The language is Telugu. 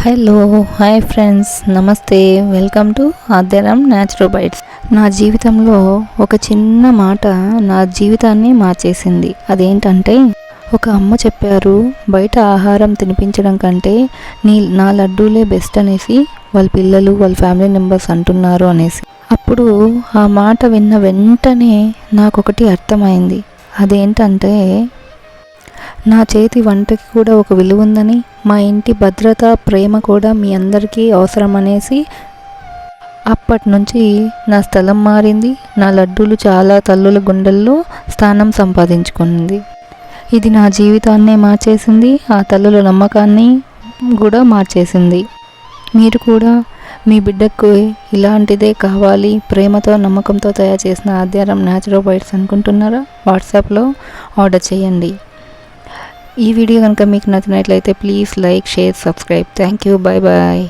హలో హాయ్ ఫ్రెండ్స్, నమస్తే. వెల్కమ్ టు ఆద్యరం న్యాచురోబైట్స్. నా జీవితంలో ఒక చిన్న మాట నా జీవితాన్ని మార్చేసింది. అదేంటంటే, ఒక అమ్మ చెప్పారు, బయట ఆహారం తినిపించడం కంటే నా లడ్డూలే బెస్ట్ అనేసి వాళ్ళ పిల్లలు వాళ్ళ ఫ్యామిలీ మెంబర్స్ అంటున్నారు అనేసి. అప్పుడు ఆ మాట విన్న వెంటనే నాకొకటి అర్థమైంది. అదేంటంటే, నా చేతి వంటకి కూడా ఒక విలువ ఉందని, మా ఇంటి భద్రత ప్రేమ కూడా మీ అందరికీ అవసరం అనేసి అప్పటి నుంచి నా స్థలం మారింది. నా లడ్డూలు చాలా తల్లుల గుండెల్లో స్థానం సంపాదించుకుంది. ఇది నా జీవితాన్నే మార్చేసింది, ఆ తల్లుల నమ్మకాన్ని కూడా మార్చేసింది. మీరు కూడా మీ బిడ్డకు ఇలాంటిదే కావాలి, ప్రేమతో నమ్మకంతో తయారు చేసిన ఆద్యారం న్యాచురోబైట్స్ అనుకుంటున్నారా? వాట్సాప్లో ఆర్డర్ చేయండి. ఈ వీడియో కనుక మీకు నచ్చినట్లయితే please like, share, subscribe. Thank you. Bye bye.